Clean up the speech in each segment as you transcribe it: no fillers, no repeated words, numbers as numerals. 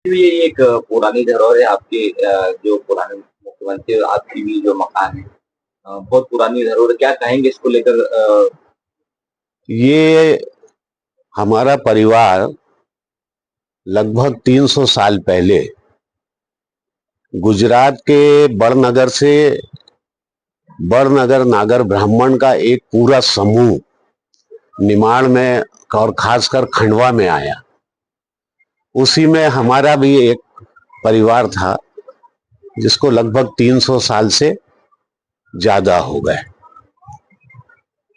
भी ये एक पुरानी धरोहर है आपके जो पुराने मुख्यमंत्री और आपकी भी जो मकान है बहुत पुरानी धरोहर है। क्या कहेंगे इसको लेकर? ये हमारा परिवार लगभग 300 साल पहले गुजरात के बड़नगर नागर ब्राह्मण का एक पूरा समूह निमाड़ में और खासकर खंडवा में आया। उसी में हमारा भी एक परिवार था जिसको लगभग 300 साल से ज्यादा हो गए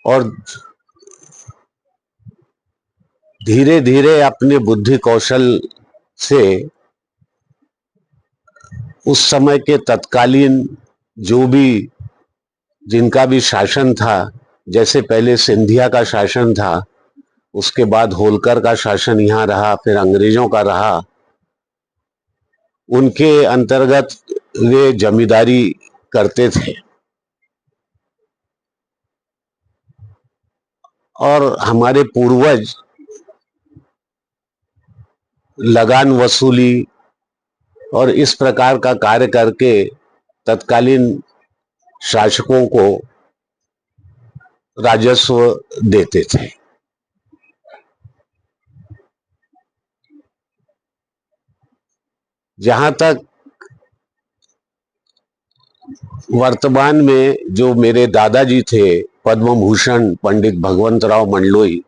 और धीरे धीरे अपने बुद्धि कौशल से उस समय के तत्कालीन जो भी जिनका भी शासन था, जैसे पहले सिंधिया का शासन था, उसके बाद होलकर का शासन यहाँ रहा, फिर अंग्रेजों का रहा, उनके अंतर्गत वे जमींदारी करते थे और हमारे पूर्वज लगान वसूली और इस प्रकार का कार्य करके तत्कालीन शासकों को राजस्व देते थे। जहां तक वर्तमान में जो मेरे दादाजी थे पद्म भूषण पंडित भगवंतराव मंडलोई,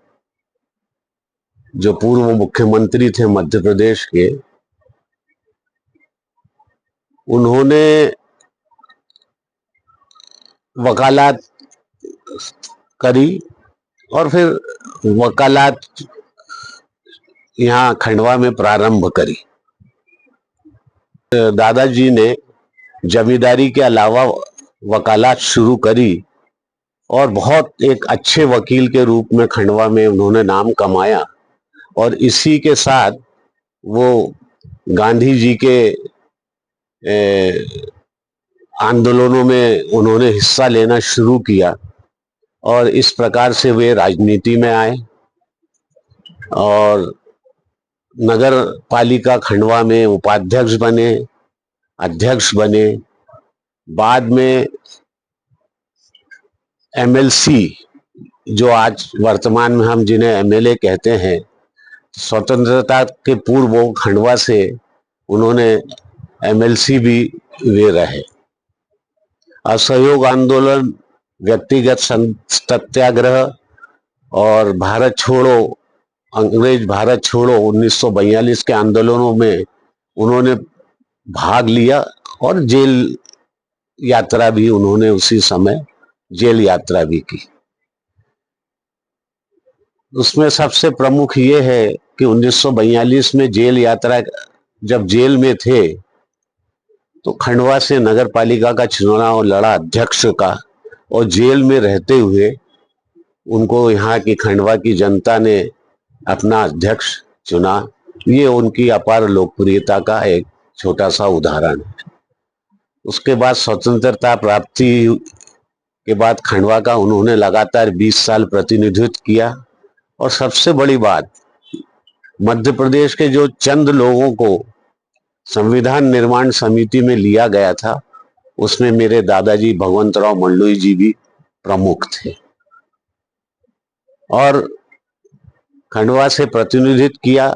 जो पूर्व मुख्यमंत्री थे मध्य प्रदेश के, उन्होंने वकालत करी और फिर वकालत यहाँ खंडवा में प्रारंभ करी। दादाजी ने जमींदारी के अलावा वकालत शुरू करी और बहुत एक अच्छे वकील के रूप में खंडवा में उन्होंने नाम कमाया और इसी के साथ वो गांधी जी के आंदोलनों में उन्होंने हिस्सा लेना शुरू किया और इस प्रकार से वे राजनीति में आए और नगर पालिका खंडवा में उपाध्यक्ष बने, अध्यक्ष बने। बाद में एमएलसी, जो आज वर्तमान में हम जिन्हें एमएलए कहते हैं, स्वतंत्रता के पूर्व खंडवा से उन्होंने एमएलसी भी वे रहे। असहयोग आंदोलन, व्यक्तिगत सत्याग्रह और भारत छोड़ो, अंग्रेज भारत छोड़ो 1942 के आंदोलनों में उन्होंने भाग लिया और जेल यात्रा भी उन्होंने उसी समय जेल यात्रा भी की। उसमें सबसे प्रमुख ये है कि 1942 में जेल यात्रा, जब जेल में थे तो खंडवा से नगर पालिका का चुनाव लड़ा अध्यक्ष का और जेल में रहते हुए उनको यहाँ की खंडवा की जनता ने अपना अध्यक्ष चुना। ये उनकी अपार लोकप्रियता का एक छोटा सा उदाहरण है। उसके बाद स्वतंत्रता प्राप्ति के बाद खंडवा का उन्होंने लगातार 20 साल प्रतिनिधित्व किया और सबसे बड़ी बात, मध्य प्रदेश के जो चंद लोगों को संविधान निर्माण समिति में लिया गया था उसमें मेरे दादाजी भगवंतराव मंडलोई जी भी प्रमुख थे और खंडवा से प्रतिनिधित्व किया।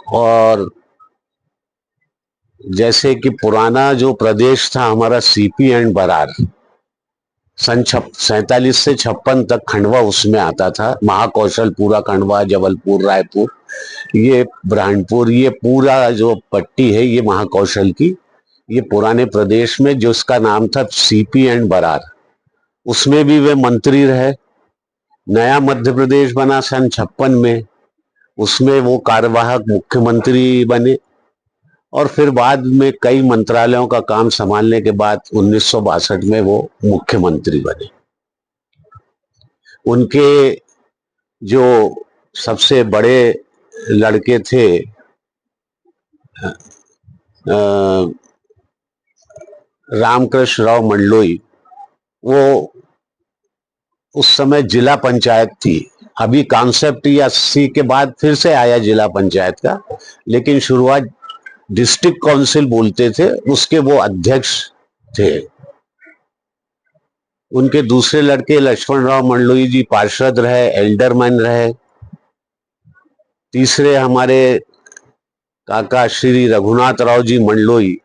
और जैसे कि पुराना जो प्रदेश था हमारा सीपी एंड बरार, सन 47 से 56 तक खंडवा उसमें आता था। महाकौशल पूरा खंडवा, जबलपुर, रायपुर, ये ब्रह्मपुर, ये पूरा जो पट्टी है ये महाकौशल की, ये पुराने प्रदेश में जो उसका नाम था सीपी एंड बरार, उसमें भी वे मंत्री रहे। नया मध्य प्रदेश बना सन 56 में, उसमें वो कार्यवाहक मुख्यमंत्री बने और फिर बाद में कई मंत्रालयों का काम संभालने के बाद 1962 में वो मुख्यमंत्री बने। उनके जो सबसे बड़े लड़के थे रामकृष्ण राव मंडलोई, वो उस समय जिला पंचायत थी। अभी कॉन्सेप्ट या 80 के बाद फिर से आया जिला पंचायत का, लेकिन शुरुआत डिस्ट्रिक्ट काउंसिल बोलते थे, उसके वो अध्यक्ष थे। उनके दूसरे लड़के लक्ष्मण राव मंडलोई जी पार्षद रहे, एल्डरमैन रहे। तीसरे हमारे काका श्री रघुनाथ राव जी मंडलोई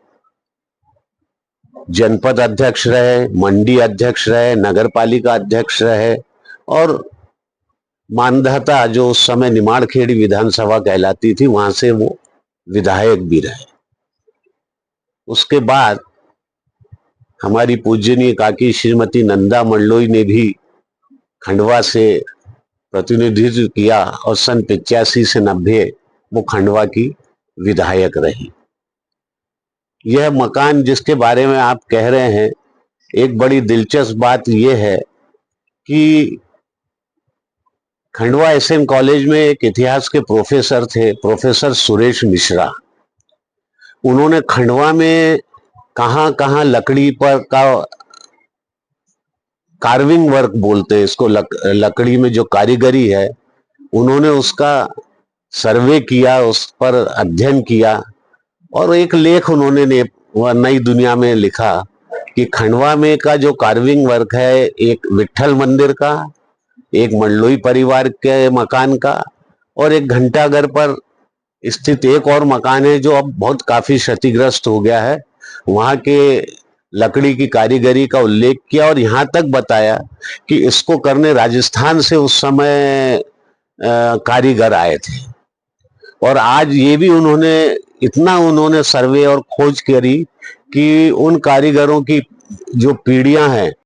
जनपद अध्यक्ष रहे, मंडी अध्यक्ष रहे, नगर पालिका अध्यक्ष रहे और मानधाता जो उस समय निमाड़खेड़ी विधानसभा कहलाती थी वहां से वो विधायक भी रहे। उसके बाद हमारी पूजनीय काकी श्रीमती नंदा मंडलोई ने भी खंडवा से प्रतिनिधित्व किया और सन 85 से 90 वो खंडवा की विधायक रही। यह मकान जिसके बारे में आप कह रहे हैं, एक बड़ी दिलचस्प बात यह है कि खंडवा एसएन कॉलेज में एक इतिहास के प्रोफेसर थे, प्रोफेसर सुरेश मिश्रा। उन्होंने खंडवा में कहां कहां लकड़ी पर का कार्विंग वर्क बोलते हैं इसको, लकड़ी में जो कारीगरी है, उन्होंने उसका सर्वे किया, उस पर अध्ययन किया और एक लेख उन्होंने नई दुनिया में लिखा कि खंडवा में का जो कार्विंग वर्क है, एक विट्ठल मंदिर का, एक मंडलोई परिवार के मकान का और एक घंटाघर पर स्थित एक और मकान है जो अब बहुत काफी क्षतिग्रस्त हो गया है, वहां के लकड़ी की कारीगरी का उल्लेख किया और यहाँ तक बताया कि इसको करने राजस्थान से उस समय कारीगर आए थे। और आज ये भी उन्होंने सर्वे और खोज करी कि उन कारीगरों की जो पीढ़ियां हैं